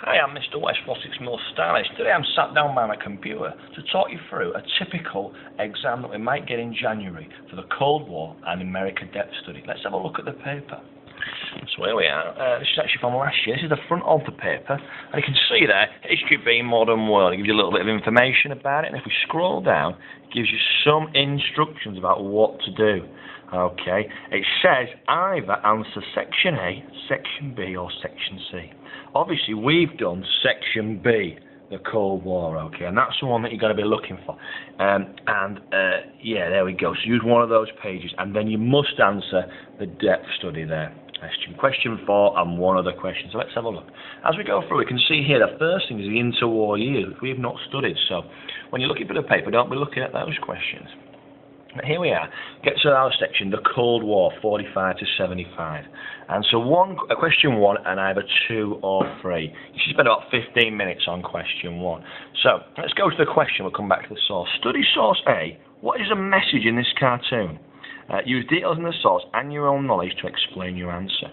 Hi, I'm Mr. West, 46 North Starlights. Today I'm sat down by my computer to talk you through a typical exam that we might get in January for the Cold War and American depth study. Let's have a look at the paper. So here we are. This is actually from last year. This is the front of the paper. And you can see there, History B, Modern World. It gives you a little bit of information about it. And if we scroll down, it gives you some instructions about what to do. Okay. It says either answer Section A, Section B, or Section C. Obviously, we've done Section B, the Cold War, okay, and that's the one that you're going to be looking for. Yeah, there we go. So use one of those pages, and then you must answer the depth study there. Question 4 and one other question. So let's have a look. As we go through, we can see here the first thing is the interwar years, which we've not studied. So when you're looking for the paper, don't be looking at those questions. Here we are. Get to our section, the Cold War, 45 to 75. And so question 1 and either 2 or 3. You should spend about 15 minutes on question 1. So let's go to the question. We'll come back to the source. Study source A. What is the message in this cartoon? Use details in the source and your own knowledge to explain your answer.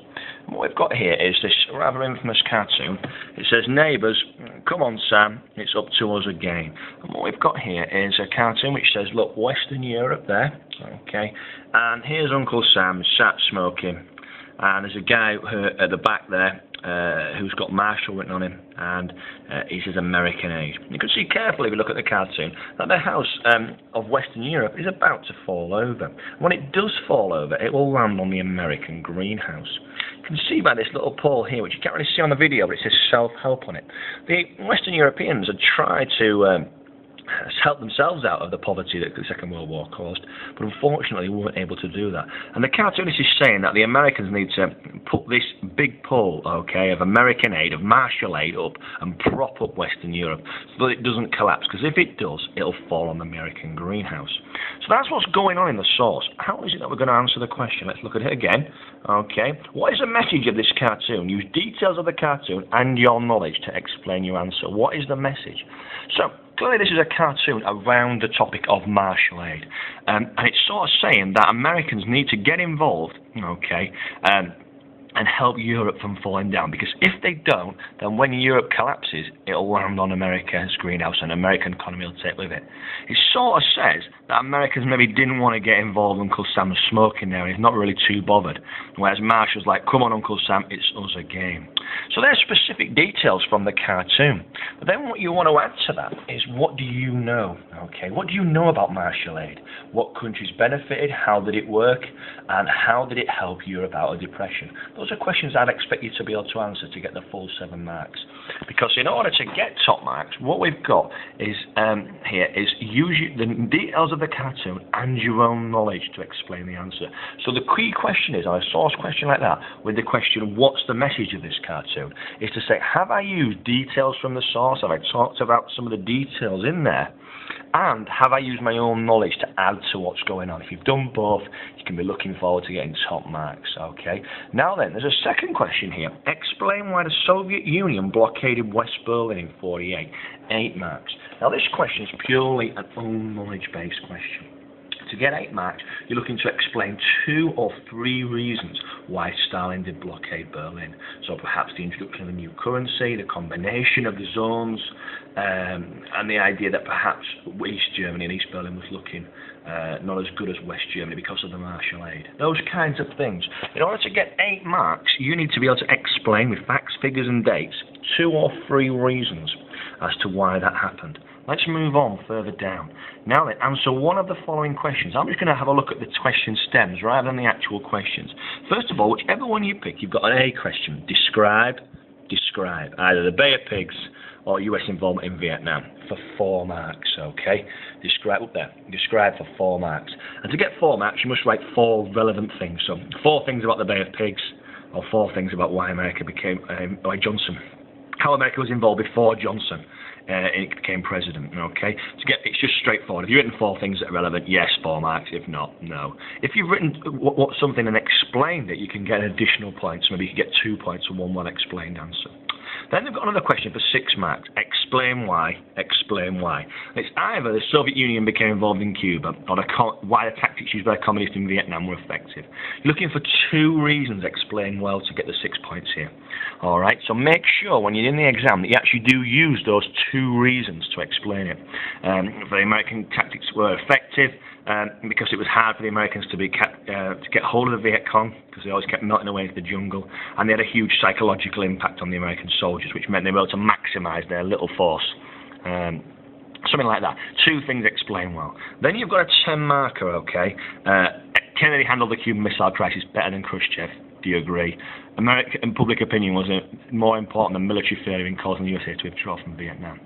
And what we've got here is this rather infamous cartoon. It says, "Neighbours, come on Sam, it's up to us again." And what we've got here is a cartoon which says, look, Western Europe there, okay, and here's Uncle Sam sat smoking, and there's a guy at the back there who's got Marshall written on him, and he says American aid. You can see carefully if you look at the cartoon that the house of Western Europe is about to fall over. When it does fall over, it will land on the American greenhouse. You can see by this little pole here, which you can't really see on the video, but it says self-help on it. The Western Europeans had tried to help themselves out of the poverty that the Second World War caused, but unfortunately weren't able to do that. And the cartoonist is saying that the Americans need to put this big pole, okay, of American aid, of Marshall aid up and prop up Western Europe so that it doesn't collapse, because if it does, it'll fall on the American greenhouse. So that's what's going on in the source. How is it that we're going to answer the question? Let's look at it again. Okay, what is the message of this cartoon? Use details of the cartoon and your knowledge to explain your answer. What is the message? So clearly this is a cartoon around the topic of Marshall aid, and it's sort of saying that Americans need to get involved, okay, and help Europe from falling down, because if they don't, then when Europe collapses, it'll land on America's greenhouse and American economy will take with it. It sort of says that Americans maybe didn't want to get involved. Uncle Sam's smoking there, he's not really too bothered, whereas Marshall's like, come on Uncle Sam, it's us again. So there's specific details from the cartoon. But then what you want to add to that is, what do you know? Okay, what do you know about Marshall aid? What countries benefited? How did it work? And how did it help Europe out of depression? Those are questions I'd expect you to be able to answer to get the full 7 marks. Because in order to get top marks, what we've got is here is use the details of the cartoon and your own knowledge to explain the answer. So the key question is, on a source question like that, with the question, what's the message of this cartoon, is to say, have I used details from the source? Have I talked about some of the details in there? And have I used my own knowledge to add to what's going on? If you've done both, you can be looking forward to getting top marks, okay? Now then, there's a second question here. Explain why the Soviet Union blockaded West Berlin in 1948. 8 marks. Now this question is purely an own knowledge-based question. To get 8 marks, you're looking to explain 2 or 3 reasons why Stalin did blockade Berlin. So perhaps the introduction of a new currency, the combination of the zones, and the idea that perhaps East Germany and East Berlin was looking not as good as West Germany because of the Marshall aid. Those kinds of things. In order to get 8 marks, you need to be able to explain with facts, figures and dates 2 or 3 reasons as to why that happened. Let's move on further down. Now then, answer one of the following questions. I'm just going to have a look at the question stems rather than the actual questions. First of all, whichever one you pick, you've got an A question. Describe, either the Bay of Pigs or US involvement in Vietnam for 4 marks, okay? Describe up there. Describe for 4 marks. And to get 4 marks, you must write 4 relevant things. So 4 things about the Bay of Pigs, or 4 things about why America became, how America was involved before Johnson it became president, okay? It's just straightforward. If you've written 4 things that are relevant, yes, 4 marks. If not, no. If you've written something and explained it, you can get an additional point. So maybe you can get 2 points for one well-explained answer. Then they've got another question for 6 marks. explain why, explain why. It's either the Soviet Union became involved in Cuba, or why the tactics used by the communists in Vietnam were effective. You're looking for 2 reasons, explain well, to get the 6 points here. Alright, so make sure when you're in the exam that you actually do use those 2 reasons to explain it. The American tactics were effective, because it was hard for the Americans to get hold of the Viet Cong, because they always kept melting away into the jungle, and they had a huge psychological impact on the American soldiers, which meant they were able to maximise their little force. Something like that. 2 things explain well. Then you've got a 10 marker, okay? Kennedy handled the Cuban Missile Crisis better than Khrushchev. Do you agree? American public opinion was more important than military failure in causing the USA to withdraw from Vietnam.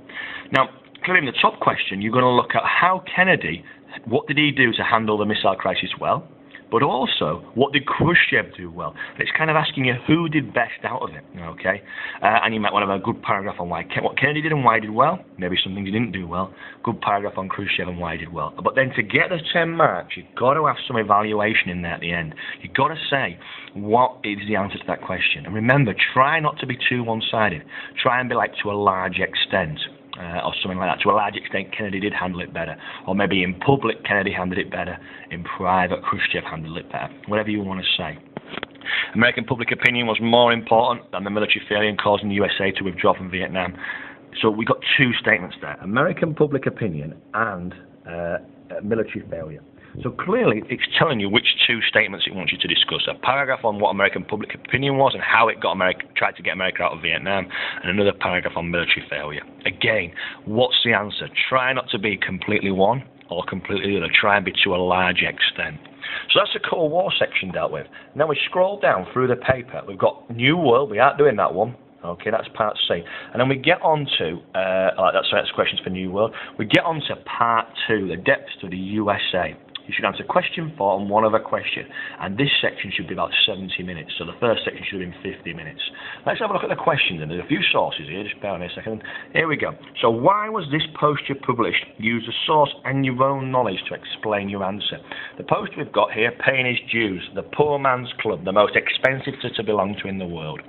Now, clearly in the top question, you're going to look at how Kennedy, what did he do to handle the missile crisis well? But also, what did Khrushchev do well? And it's kind of asking you who did best out of it, okay? And you might want to have a good paragraph on what Kennedy did and why he did well. Maybe some things he didn't do well. Good paragraph on Khrushchev and why he did well. But then to get the 10 marks, you've got to have some evaluation in there at the end. You've got to say, what is the answer to that question? And remember, try not to be too one-sided. Try and be like, to a large extent. Or something like that. To a large extent, Kennedy did handle it better. Or maybe in public, Kennedy handled it better. In private, Khrushchev handled it better. Whatever you want to say. American public opinion was more important than the military failure in causing the USA to withdraw from Vietnam. So we got 2 statements there. American public opinion and military failure. So clearly, it's telling you which 2 statements it wants you to discuss. A paragraph on what American public opinion was and how it tried to get America out of Vietnam, and another paragraph on military failure. Again, what's the answer? Try not to be completely one or completely the other. Try and be to a large extent. So that's the Cold War section dealt with. Now we scroll down through the paper. We've got New World. We aren't doing that one. Okay, that's part C. And then we get on to, that's questions for New World. We get on to part 2, the depth study USA. You should answer question 4 and one other question. And this section should be about 70 minutes. So the first section should have been 50 minutes. Let's have a look at the questions. And there's a few sources here. Just bear with me a second. Here we go. So why was this poster published? Use a source and your own knowledge to explain your answer. The poster we've got here, paying his dues, the poor man's club, the most expensive to belong to in the world.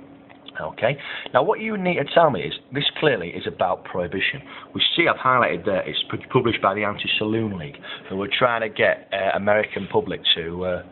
Okay, now what you need to tell me is, this clearly is about prohibition. We see I've highlighted there, it's published by the Anti-Saloon League, who were trying to get American public to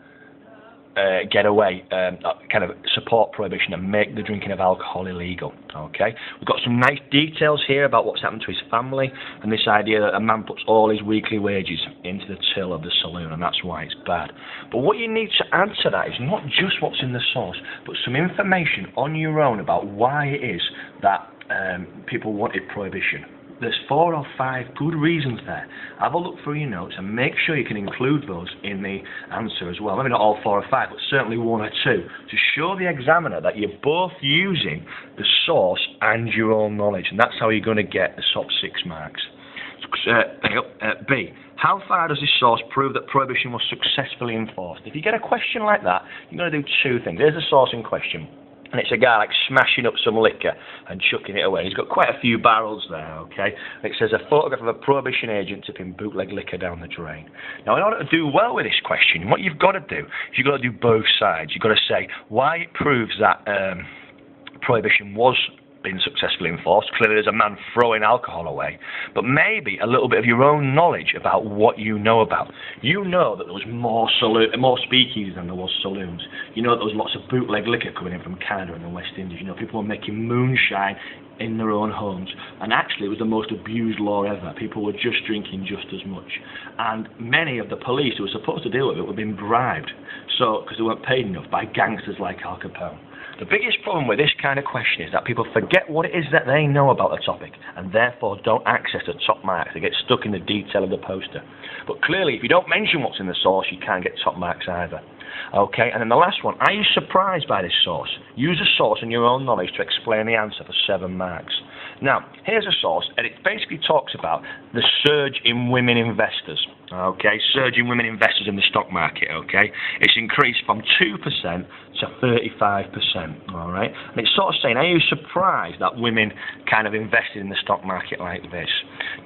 get away, kind of support prohibition and make the drinking of alcohol illegal. Okay, we've got some nice details here about what's happened to his family and this idea that a man puts all his weekly wages into the till of the saloon, and that's why it's bad. But what you need to add to that is not just what's in the source, but some information on your own about why it is that people wanted prohibition. There's 4 or 5 good reasons there. Have a look through your notes and make sure you can include those in the answer as well. Maybe not all 4 or 5, but certainly 1 or 2, to show the examiner that you're both using the source and your own knowledge, and that's how you're going to get the top 6 marks. B. How far does this source prove that prohibition was successfully enforced? If you get a question like that, you're going to do 2 things. There's the source in question. And it's a guy like smashing up some liquor and chucking it away. He's got quite a few barrels there, okay? And it says a photograph of a prohibition agent tipping bootleg liquor down the drain. Now, in order to do well with this question, what you've got to do is you've got to do both sides. You've got to say why it proves that prohibition was been successfully enforced. Clearly there's a man throwing alcohol away, but maybe a little bit of your own knowledge about what you know about. You know that there was more speakeasies than there was saloons. You know that there was lots of bootleg liquor coming in from Canada and the West Indies. You know, people were making moonshine in their own homes, and actually it was the most abused law ever. People were just drinking just as much, and many of the police who were supposed to deal with it were being bribed, so because they weren't paid enough, by gangsters like Al Capone. The biggest problem with this kind of question is that people forget what it is that they know about the topic and therefore don't access the top marks. They get stuck in the detail of the poster. But clearly, if you don't mention what's in the source, you can't get top marks either. Okay, and then the last one, are you surprised by this source? Use a source and your own knowledge to explain the answer for 7 marks. Now, here's a source, and it basically talks about the surge in women investors. Okay, surge in women investors in the stock market, okay? It's increased from 2% to 35%, all right? And it's sort of saying, are you surprised that women kind of invested in the stock market like this?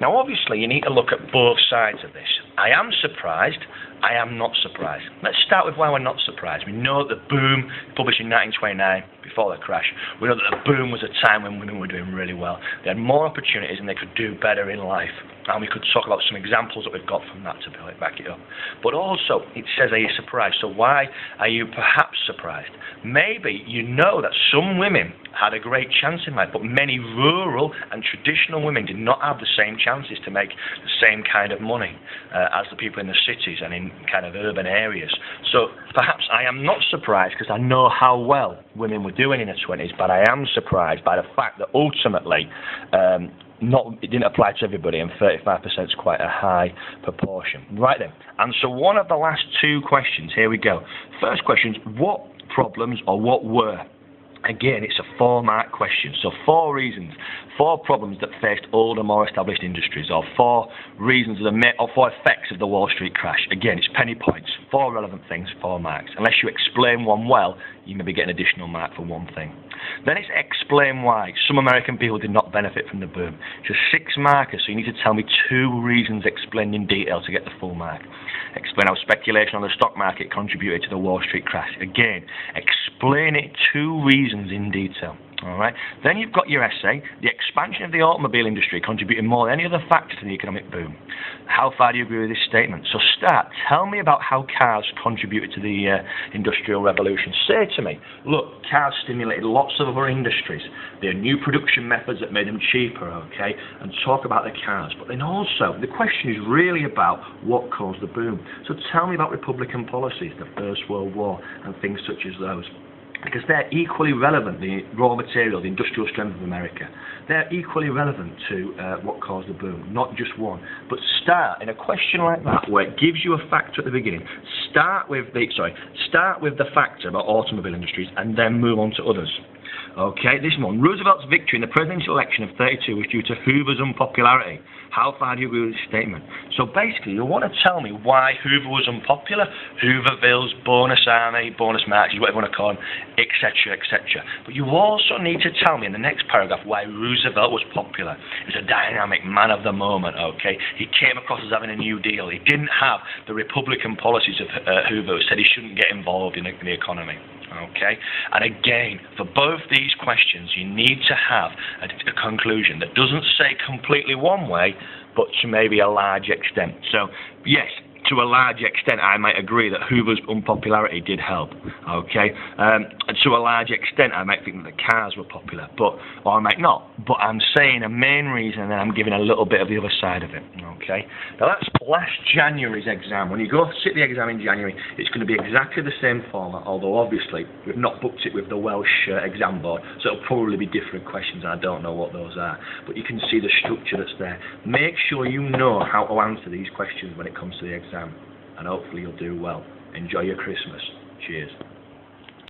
Now, obviously, you need to look at both sides of this. I am surprised. I am not surprised. Let's start with why we're not surprised. We know that the boom, published in 1929, before the crash, we know that the boom was a time when women were doing really well. They had more opportunities and they could do better in life. And we could talk about some examples that we've got from that to back it up. But also, it says, are you surprised? So why are you perhaps surprised? Maybe you know that some women had a great chance in life, but many rural and traditional women did not have the same chances to make the same kind of money as the people in the cities and in kind of urban areas. So perhaps I am not surprised because I know how well women were doing in their 20s, but I am surprised by the fact that ultimately it didn't apply to everybody, and 35% is quite a high proportion. Right then, answer one of the last two questions. Here we go. First question is, what problems or what were? Again, it's a 4-mark question. So 4 reasons, 4 problems that faced older, more established industries, or 4 reasons or 4 effects of the Wall Street crash. Again, it's penny points. 4 relevant things, 4 marks. Unless you explain one well, you maybe get an additional mark for one thing. Then it's explain why some American people did not benefit from the boom. It's a 6 marker, so you need to tell me 2 reasons explained in detail to get the full mark. Explain how speculation on the stock market contributed to the Wall Street crash. Again, explain it 2 reasons in detail. Alright, then you've got your essay, the expansion of the automobile industry contributing more than any other factor to the economic boom. How far do you agree with this statement? So tell me about how cars contributed to the Industrial Revolution. Say to me, look, cars stimulated lots of other industries. There are new production methods that made them cheaper, okay, and talk about the cars. But then also, the question is really about what caused the boom. So tell me about Republican policies, the First World War, and things such as those. Because they're equally relevant, the raw material, the industrial strength of America. They're equally relevant to what caused the boom, not just one. But start in a question like that, where it gives you a factor at the beginning. Start with the factor about automobile industries, and then move on to others. Okay, this one. Roosevelt's victory in the presidential election of 32 was due to Hoover's unpopularity. How far do you agree with this statement? So basically, you want to tell me why Hoover was unpopular, Hoovervilles, bonus army, bonus marches, whatever you want to call them, etc., etc. But you also need to tell me in the next paragraph why Roosevelt was popular. He was a dynamic man of the moment, okay? He came across as having a New Deal. He didn't have the Republican policies of Hoover, who said he shouldn't get involved in the economy. Okay, and again, for both these questions, you need to have a conclusion that doesn't say completely one way, but to maybe a large extent. So, yes, to a large extent, I might agree that Hoover's unpopularity did help. Okay, and to a large extent, I might think that the cars were popular, or I might not. But I'm saying a main reason, and then I'm giving a little bit of the other side of it. Okay, now that's last January's exam. When you go sit the exam in January, it's going to be exactly the same format. Although obviously we've not booked it with the Welsh exam board, so it'll probably be different questions. And I don't know what those are, but you can see the structure that's there. Make sure you know how to answer these questions when it comes to the exam. And hopefully you'll do well. Enjoy your Christmas. Cheers.